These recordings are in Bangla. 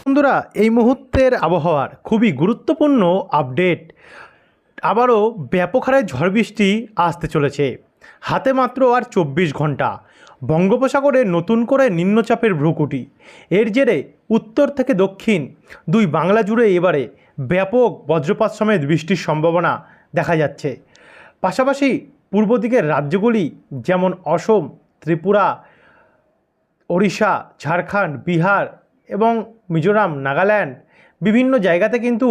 বন্ধুরা, এই মুহূর্তের আবহাওয়ার খুবই গুরুত্বপূর্ণ আপডেট। আবারও ব্যাপক হারে ঝড় বৃষ্টি আসতে চলেছে। হাতে মাত্র আর 24 ঘন্টা। বঙ্গোপসাগরে নতুন করে নিম্নচাপের ভ্রুকুটি। এর জেরে উত্তর থেকে দক্ষিণ দুই বাংলা জুড়ে এবারে ব্যাপক বজ্রপাত সমেত বৃষ্টির সম্ভাবনা দেখা যাচ্ছে। পাশাপাশি পূর্ব দিকের রাজ্যগুলি যেমন অসম, ত্রিপুরা, ওড়িশা, ঝাড়খণ্ড, বিহার এবং মিজোরাম, নাগাল্যান্ড বিভিন্ন জায়গাতে কিন্তু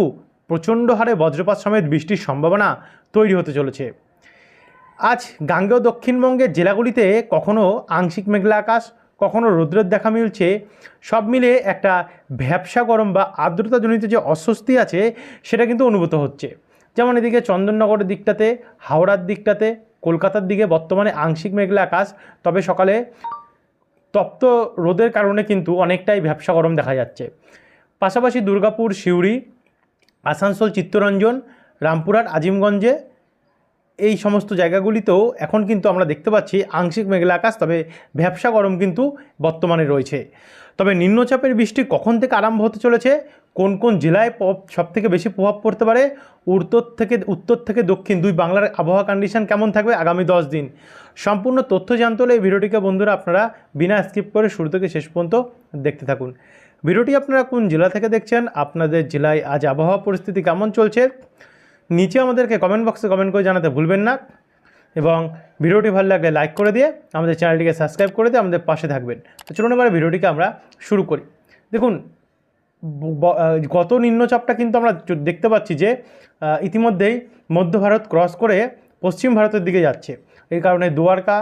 প্রচণ্ড হারে বজ্রপাত সমেত বৃষ্টির সম্ভাবনা তৈরি হতে চলেছে। আজ গাঙ্গেয় দক্ষিণবঙ্গের জেলাগুলিতে কখনো আংশিক মেঘলা আকাশ, কখনো রৌদ্রের দেখা মিলছে। সব মিলে একটা ভ্যাপসা গরম বা আর্দ্রতাজনিত যে অস্বস্তি আছে সেটা কিন্তু অনুভূত হচ্ছে। যেমন এদিকে চন্দননগরের দিকটাতে, হাওড়ার দিকটাতে, কলকাতার দিকে বর্তমানে আংশিক মেঘলা আকাশ, তবে সকালে তপ্ত রোদের কারণে কিন্তু অনেকটাই ভ্যাপসা গরম দেখা যাচ্ছে। পাশাপাশি দুর্গাপুর, সিউড়ি, আসানসোল, চিত্তরঞ্জন, রামপুরহাট, আজিমগঞ্জে এই সমস্ত জায়গাগুলিতেও এখন কিন্তু আমরা দেখতে পাচ্ছি আংশিক মেঘলা আকাশ, তবে ভ্যাপসা গরম কিন্তু বর্তমানে রয়েছে। তবে নিম্নচাপের বৃষ্টি কখন থেকে আরম্ভ হতে চলেছে, কোন কোন জেলায় সবথেকে বেশি প্রভাব পড়তে পারে, উত্তর থেকে দক্ষিণ দুই বাংলার আবহাওয়া কন্ডিশন কেমন থাকবে আগামী 10 দিন, সম্পূর্ণ তথ্য জানতে হলে এই ভিডিওটিকে বন্ধুরা আপনারা বিনা স্কিপ করে শুরু থেকে শেষ পর্যন্ত দেখতে থাকুন। ভিডিওটি আপনারা কোন জেলা থেকে দেখছেন, আপনাদের জেলায় আজ আবহাওয়া পরিস্থিতি কেমন চলছে, নিচে আমাদেরকে কমেন্ট বক্সে কমেন্ট করে জানাতে ভুলবেন না। এবং ভিডিওটি ভালো লাগলে লাইক করে দিয়ে আমাদের চ্যানেলটিকে সাবস্ক্রাইব করে দিয়ে আমাদের পাশে থাকবেন। তো চলুন এবার ভিডিওটিকে আমরা শুরু করি। দেখুন, গত নিম্নচাপটা কিন্তু আমরা দেখতে পাচ্ছি যে ইতিমধ্যেই মধ্য ভারত ক্রস করে পশ্চিম ভারতের দিকে যাচ্ছে। এই কারণে দুয়ারকা,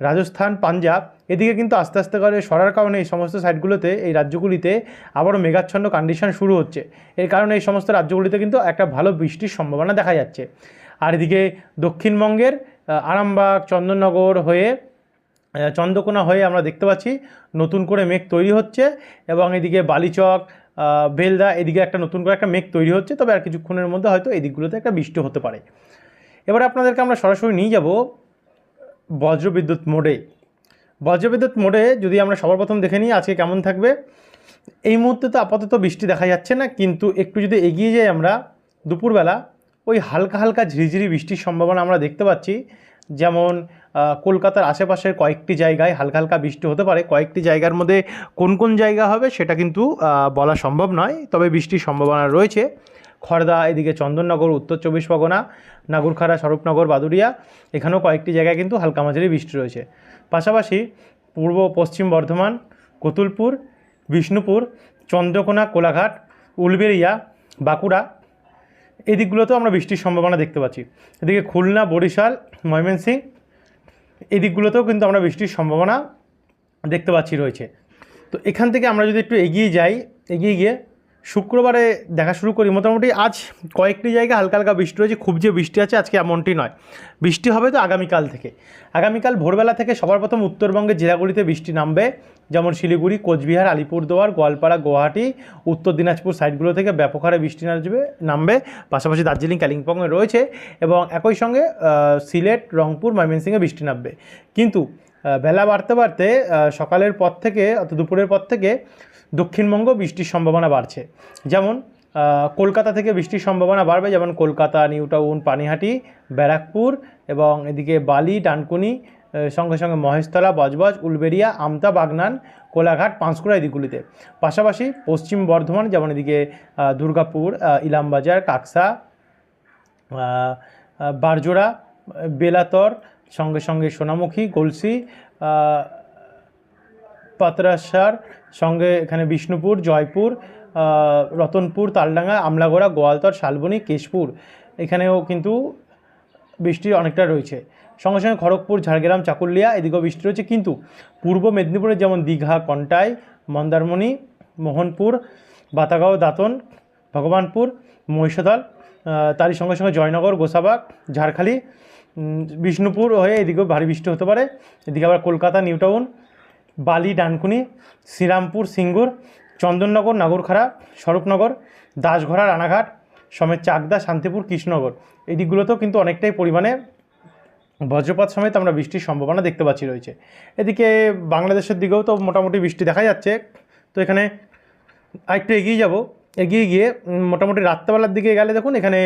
রাজস্থান, পাঞ্জাব এদিকে কিন্তু আস্তে আস্তে করে সরার কারণে এই সমস্ত সাইডগুলোতে, এই রাজ্যগুলিতে আবারও মেঘাচ্ছন্ন কন্ডিশন শুরু হচ্ছে। এর কারণে এই সমস্ত রাজ্যগুলিতে কিন্তু একটা ভালো বৃষ্টির সম্ভাবনা দেখা যাচ্ছে। আর এদিকে দক্ষিণবঙ্গের আরামবাগ, চন্দননগর হয়ে, চন্দ্রকোনা হয়ে আমরা দেখতে পাচ্ছি নতুন করে মেঘ তৈরি হচ্ছে। এবং এদিকে বালিচক, বেলদা এদিকে একটা নতুন করে একটা মেঘ তৈরি হচ্ছে। তবে আর কিছুক্ষণের মধ্যে হয়তো এই দিকগুলোতে একটা বৃষ্টি হতে পারে। এবারে আপনাদেরকে আমরা সরাসরি নিয়ে যাব বজ্রবিদ্যুৎ মোডে। বজ্রবিদ্যুৎ মোডে যদি আমরা সবার প্রথম দেখে নিই আজকে কেমন থাকবে। এই মুহূর্তে তো আপাতত বৃষ্টি দেখা যাচ্ছে না, কিন্তু একটু যদি এগিয়ে যাই আমরা দুপুরবেলা ওই হালকা হালকা ঝিরিঝিরি বৃষ্টির সম্ভাবনা আমরা দেখতে পাচ্ছি। যেমন কলকাতার আশেপাশের কয়েকটি জায়গায় হালকা হালকা বৃষ্টি হতে পারে। কয়েকটি জায়গার মধ্যে কোন কোন জায়গা হবে সেটা কিন্তু বলা সম্ভব নয়, তবে বৃষ্টির সম্ভাবনা রয়েছে। খড়দা, এদিকে চন্দননগর, উত্তর 24 পরগনা, নাগরখাড়া, স্বরূপনগর, বাদুড়িয়া এখানেও কয়েকটি জায়গায় কিন্তু হালকা মাঝারি বৃষ্টি রয়েছে। পাশাপাশি পূর্ব পশ্চিম বর্ধমান, কতুলপুর, বিষ্ণুপুর, চন্দ্রকোনা, কোলাঘাট, উলবেড়িয়া, বাঁকুড়া এই দিকগুলোতেও আমরা বৃষ্টির সম্ভাবনা দেখতে পাচ্ছি। এদিকে খুলনা, বরিশাল, ময়মনসিংহ এই দিকগুলোতেও কিন্তু আমরা বৃষ্টির সম্ভাবনা দেখতে পাচ্ছি রয়েছে। তো এখান থেকে আমরা যদি একটু এগিয়ে যাই, এগিয়ে গিয়ে শুক্রবারে দেখা শুরু করি। মোটামুটি আজ কয়েকটি জায়গায় হালকা হালকা বৃষ্টি রয়েছে, খুব যে বৃষ্টি আছে আজকে এমনটি নয়। বৃষ্টি হবে তো আগামীকাল থেকে। আগামীকাল ভোরবেলা থেকে সবার প্রথম উত্তরবঙ্গের জেলাগুলিতে বৃষ্টি নামবে। যেমন শিলিগুড়ি, কোচবিহার, আলিপুরদুয়ার, গোয়ালপাড়া, গুয়াহাটি, উত্তর দিনাজপুর সাইডগুলো থেকে ব্যাপক হারে বৃষ্টি নামবে। পাশাপাশি দার্জিলিং, কালিম্পংয়ে রয়েছে এবং একই সঙ্গে সিলেট, রংপুর, ময়মনসিংহে বৃষ্টি নামবে। কিন্তু বেলা বাড়তে বাড়তে সকালের পর থেকে অর্থাৎ দুপুরের পর থেকে দক্ষিণবঙ্গ বৃষ্টির সম্ভাবনা বাড়ছে। যেমন কলকাতা থেকে বৃষ্টির সম্ভাবনা বাড়বে, যেমন কলকাতা, নিউ টাউন, পানিহাটি, ব্যারাকপুর এবং এদিকে বালি, ডানকুনি, সঙ্গে সঙ্গে মহেশতলা, বজবজ, উলবেড়িয়া, আমতা, বাগনান, কোলাঘাট, পাঁশকুড়া এই দিকগুলিতে। পাশাপাশি পশ্চিম বর্ধমান, যেমন এদিকে দুর্গাপুর, ইলামবাজার, কাকসা, বারজোড়া, বেলাতর, সঙ্গে সঙ্গে সোনামুখী, গলসি, পাতরাসার, সঙ্গে এখানে বিষ্ণুপুর, জয়পুর, রতনপুর, তালডাঙ্গা, আমলাগোড়া, গোয়ালতর, শালবনী, কেশপুর এখানেও কিন্তু বৃষ্টি অনেকটা রয়েছে। সঙ্গে সঙ্গে খড়গপুর, ঝাড়গ্রাম, চাকুলিয়া এদিকেও বৃষ্টি রয়েছে। কিন্তু পূর্ব মেদিনীপুরে যেমন দীঘা, কন্টাই, মন্দারমণি, মোহনপুর, বাতাগাঁও, দাঁতন, ভগবানপুর, মহিষাদল, তারই সঙ্গে সঙ্গে জয়নগর, গোসাবাগ, ঝাড়খালি, বিষ্ণুপুর হয়ে এদিকেও ভারী বৃষ্টি হতে পারে। এদিকে আবার কলকাতা, নিউ টাউন, বালি, ডানকুনি, শ্রীরামপুর, সিঙ্গুর, চন্দননগর, নাগরখাড়া, স্বরূপনগর, দাসঘরা, রানাঘাট সমেত চাকদা, শান্তিপুর, কৃষ্ণনগর এই দিকগুলোতেও কিন্তু অনেকটাই পরিমাণে বজ্রপাত সমেত আমরা বৃষ্টির সম্ভাবনা দেখতে পাচ্ছি রয়েছে। এদিকে বাংলাদেশের দিকেও তো মোটামুটি বৃষ্টি দেখা যাচ্ছে। তো এখানে আরেকটু এগিয়ে যাব, এগিয়ে গিয়ে মোটামুটি রাত্রেবেলার দিকে গেলে দেখুন এখানে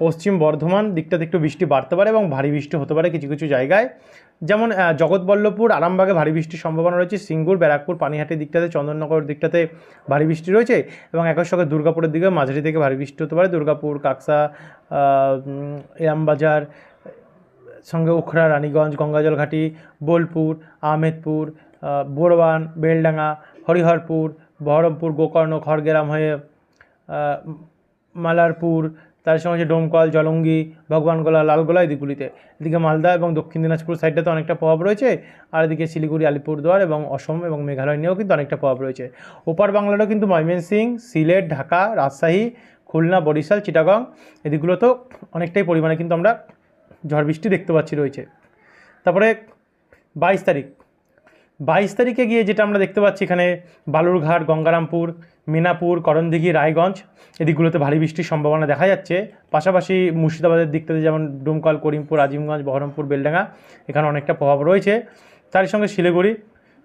পশ্চিম বর্ধমান দিকটাতে একটু বৃষ্টি বাড়তে পারে এবং ভারী বৃষ্টি হতে পারে কিছু কিছু জায়গায়, যেমন জগৎবল্লভপুর আরামবাগে ভারী বৃষ্টির সম্ভাবনা রয়েছে, সিঙ্গুর ব্যারাকপুর পানিহাটির দিকটাতে চন্দননগর দিকটাতে ভারী বৃষ্টি রয়েছে এবং একই সঙ্গে দুর্গাপুরের দিকে মাঝারি থেকে ভারী বৃষ্টি হতে পারে, দুর্গাপুর কাকসা ইলামবাজার সঙ্গে উখড়া রানীগঞ্জ গঙ্গাজল ঘাটি বোলপুর আহমেদপুর বোরবান বেলডাঙ্গা হরিহরপুর বহরমপুর গোকর্ণ খড়গ্রাম হয়ে মালারপুর, তার সঙ্গে হচ্ছে ডোমকল জলঙ্গি ভগবানগোলা লালগোলা এদিকগুলিতে, এদিকে মালদা এবং দক্ষিণ দিনাজপুর সাইডটাতে অনেকটা প্রভাব রয়েছে, আর এদিকে শিলিগুড়ি আলিপুরদুয়ার এবং অসম এবং মেঘালয় নিয়েও কিন্তু অনেকটা প্রভাব রয়েছে। ওপার বাংলারও কিন্তু ময়মনসিংহ সিলেট ঢাকা রাজশাহী খুলনা বরিশাল চিটাগং এদিকগুলোতেও অনেকটাই পরিমাণে কিন্তু আমরা ঝড় বৃষ্টি দেখতে পাচ্ছি রয়েছে। তারপরে 22 তারিখে গিয়ে যেটা আমরা দেখতে পাচ্ছি এখানে বালুরঘাট গঙ্গারামপুর মিনাপুর করণদিঘি রায়গঞ্জ এদিকগুলোতে ভারী বৃষ্টির সম্ভাবনা দেখা যাচ্ছে, পাশাপাশি মুর্শিদাবাদের দিকটাতে যেমন ডোমকল করিমপুর আজিমগঞ্জ বহরমপুর বেলডাঙ্গা এখানে অনেকটা প্রভাব রয়েছে, তার সঙ্গে শিলিগুড়ি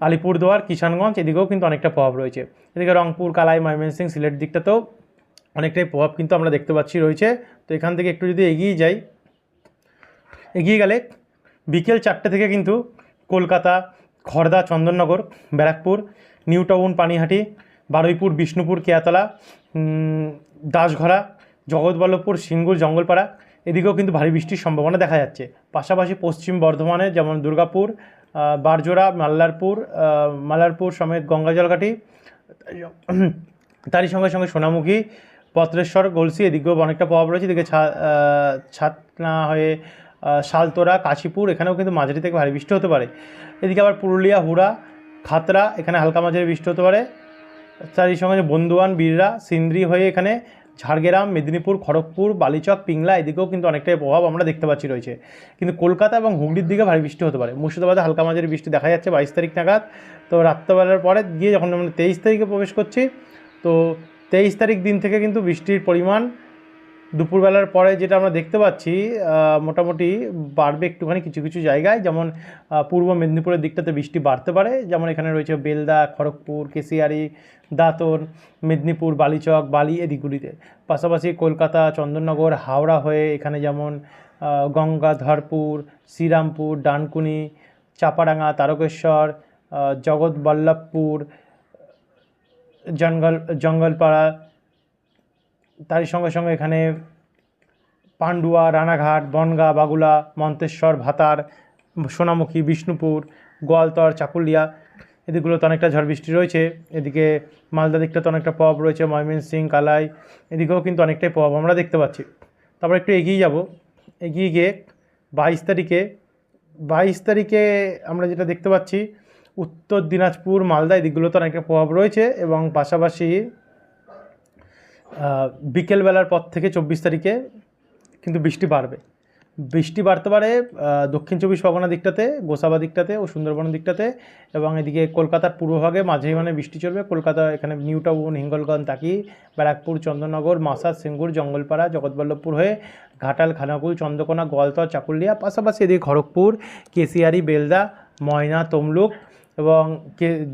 আলিপুরদুয়ার কিষানগঞ্জ এদিকেও কিন্তু অনেকটা প্রভাব রয়েছে, এদিকে রংপুর কালাই ময়মনসিংহ সিলেট দিকটাতেও অনেকটাই প্রভাব কিন্তু আমরা দেখতে পাচ্ছি রয়েছে। তো এখান থেকে একটু যদি এগিয়ে যাই, এগিয়ে গেলে বিকেল 4টে থেকে কিন্তু কলকাতা খড়দা চন্দননগর ব্যারাকপুর নিউ টাউন পানিহাটি বারুইপুর বিষ্ণুপুর কেয়াতলা দাসঘরা জগৎবল্লভপুর সিঙ্গুর জঙ্গলপাড়া এদিকেও কিন্তু ভারী বৃষ্টির সম্ভাবনা দেখা যাচ্ছে, পাশাপাশি পশ্চিম বর্ধমানে যেমন দুর্গাপুর বারজোড়া মালারপুর সমেত গঙ্গাজলঘাটি তারই সঙ্গে সঙ্গে সোনামুখী পত্রেশ্বর গলসি এদিকেও অনেকটা প্রভাব রয়েছে, এদিকে ছাতনা হয়ে শালতোরা কাশীপুর এখানেও কিন্তু মাঝারি থেকে ভারী বৃষ্টি হতে পারে, এদিকে আবার পুরুলিয়া হুড়া খাতড়া এখানে হালকা মাঝারি বৃষ্টি হতে পারে, তারই সঙ্গে বন্ধুয়ান বীররা সিন্দ্রি হয়ে এখানে ঝাড়গ্রাম মেদিনীপুর খড়গপুর বালিচক পিংলা এদিকেও কিন্তু অনেকটাই প্রভাব আমরা দেখতে পাচ্ছি রয়েছে, কিন্তু কলকাতা এবং হুগলির দিকে ভারী বৃষ্টি হতে পারে, মুর্শিদাবাদে হালকা মাঝারি বৃষ্টি দেখা যাচ্ছে 22 তারিখ নাগাদ। তো রাত্রেবেলার পরে গিয়ে যখন আমরা 23 তারিখে প্রবেশ করছি, তো 23 তারিখ দিন থেকে কিন্তু বৃষ্টির পরিমাণ দুপুরবেলার পরে যেটা আমরা দেখতে পাচ্ছি মোটামুটি বাড়বে একটুখানি কিছু কিছু জায়গায়, যেমন পূর্ব মেদিনীপুরের দিকটাতে বৃষ্টি বাড়তে পারে, যেমন এখানে রয়েছে বেলদা খড়গপুর কেশিয়ারি দাঁতন মেদিনীপুর বালিচক বালি এদিকগুলিতে, পাশাপাশি কলকাতা চন্দননগর হাওড়া হয়ে এখানে যেমন গঙ্গাধরপুর শ্রীরামপুর ডানকুনি চাপাডাঙ্গা তারকেশ্বর জগৎবল্লভপুর জঙ্গলপাড়া তারই সঙ্গে সঙ্গে এখানে পান্ডুয়া রানাঘাট বনগাঁ বাগুলা মন্তেশ্বর ভাতার সোনামুখী বিষ্ণুপুর গোয়ালতর চাকুলিয়া এদিকগুলোতে অনেকটা ঝড় বৃষ্টি রয়েছে, এদিকে মালদা দিকটাতে অনেকটা প্রভাব রয়েছে ময়মনসিংহ কালাই এদিকেও কিন্তু অনেকটাই প্রভাব আমরা দেখতে পাচ্ছি। তারপর একটু এগিয়ে যাব, এগিয়ে গিয়ে 22 তারিখে আমরা যেটা দেখতে পাচ্ছি উত্তর দিনাজপুর মালদা এদিকগুলোতে অনেকটা প্রভাব রয়েছে এবং পাশাপাশি বিকেলবেলার পর থেকে 24 তারিখে কিন্তু বৃষ্টি বাড়তে পারে দক্ষিণ 24 পরগনা দিকটাতে গোসাবা দিকটাতে ও সুন্দরবনের দিকটাতে, এবং এদিকে কলকাতার পূর্বভাগে মাঝে মানে বৃষ্টি চলবে, কলকাতা এখানে নিউ টাউন হিঙ্গলগঞ্জ তাকি ব্যারাকপুর চন্দননগর মাসাজ সিঙ্গুর জঙ্গলপাড়া জগৎবল্লভপুর হয়ে ঘাটাল খানাকুল চন্দ্রকোনা গোয়ালতর চাকুলিয়া, পাশাপাশি এদিকে খড়গপুর কেশিয়ারি বেলদা ময়না তমলুক এবং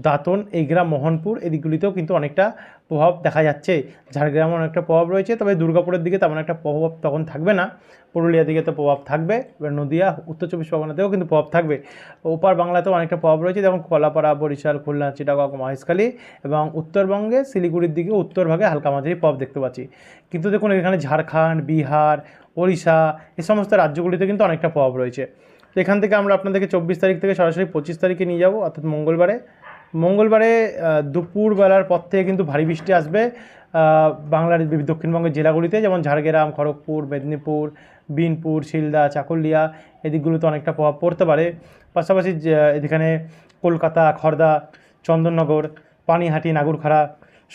দাঁতন এগরা মোহনপুর এদিকগুলিতেও কিন্তু অনেকটা প্রভাব দেখা যাচ্ছে, ঝাড়গ্রামে অনেকটা প্রভাব রয়েছে, তবে দুর্গাপুরের দিকে তেমন একটা প্রভাব তখন থাকবে না, পুরুলিয়ার দিকে তো প্রভাব থাকবে, এবার নদিয়া উত্তর 24 পরগনাতেও কিন্তু প্রভাব থাকবে, ওপার বাংলাতেও অনেকটা প্রভাব রয়েছে যেমন কলাপাড়া বরিশাল খুলনা চিটাগং মহেশখালী এবং উত্তরবঙ্গে শিলিগুড়ির দিকে উত্তরভাগে হালকা মাঝারি প্রভাব দেখতে পাচ্ছি, কিন্তু দেখুন এখানে ঝাড়খণ্ড বিহার ওড়িশা এই সমস্ত রাজ্যগুলিতে কিন্তু অনেকটা প্রভাব রয়েছে। তো এখান থেকে আমরা আপনাদেরকে 24 তারিখ থেকে সরাসরি 25 তারিখে নিয়ে যাব, অর্থাৎ মঙ্গলবারে দুপুরবেলার পর থেকে কিন্তু ভারী বৃষ্টি আসবে বাংলার দক্ষিণবঙ্গের জেলাগুলিতে, যেমন ঝাড়গ্রাম খড়গপুর মেদিনীপুর বিনপুর শিলদা চাকুলিয়া এদিকগুলোতে অনেকটা প্রভাব পড়তে পারে, পাশাপাশি এখানে কলকাতা খড়দা চন্দননগর পানিহাটি নাগুরখাড়া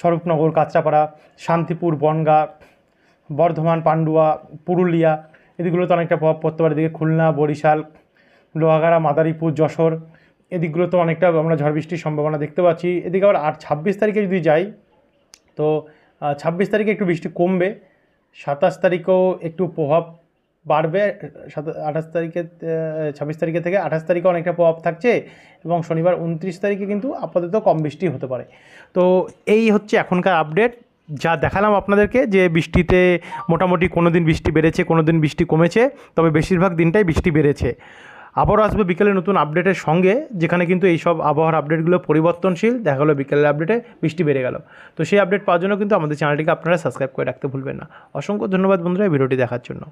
স্বরূপনগর কাঁচরাপাড়া শান্তিপুর বনগাঁ বর্ধমান পান্ডুয়া পুরুলিয়া এদিকগুলোতে অনেকটা প্রভাব পড়তে পারে, এদিকে খুলনা বরিশাল লোহাগাড়া মাদারীপুর যশোর এদিকগুলোতে অনেকটা আমরা ঝড় বৃষ্টির সম্ভাবনা দেখতে পাচ্ছি। এদিকে আবার 26 তারিখে যদি যাই তো 26 তারিখে একটু বৃষ্টি কমবে, 27 তারিখেও একটু প্রভাব বাড়বে 28 তারিখে, 26 তারিখে থেকে 28 তারিখে অনেকটা প্রভাব থাকছে, এবং শনিবার 29 তারিখে কিন্তু আপাতত কম বৃষ্টি হতে পারে। তো এই হচ্ছে এখনকার আপডেট, যা দেখালাম আপনাদেরকে, যে বৃষ্টিতে মোটামুটি কোনো দিন বৃষ্টি বেড়েছে, কোনো দিন বৃষ্টি কমেছে, তবে বেশিরভাগ দিনটাই বৃষ্টি বেড়েছে। আবারও আসবে বিকেলে নতুন আপডেটের সঙ্গে, যেখানে কিন্তু এইসব আবহাওয়ার আপডেটগুলো পরিবর্তনশীল। দেখা গেলো বিকেলের আপডেটে বৃষ্টি বেড়ে গেল। তো সেই আপডেট পাওয়ার জন্য কিন্তু আমাদের চ্যানেলটিকে আপনারা সাবস্ক্রাইব করে রাখতে ভুলবেন না। অসংখ্য ধন্যবাদ বন্ধুরা এই ভিডিওটি দেখার জন্য।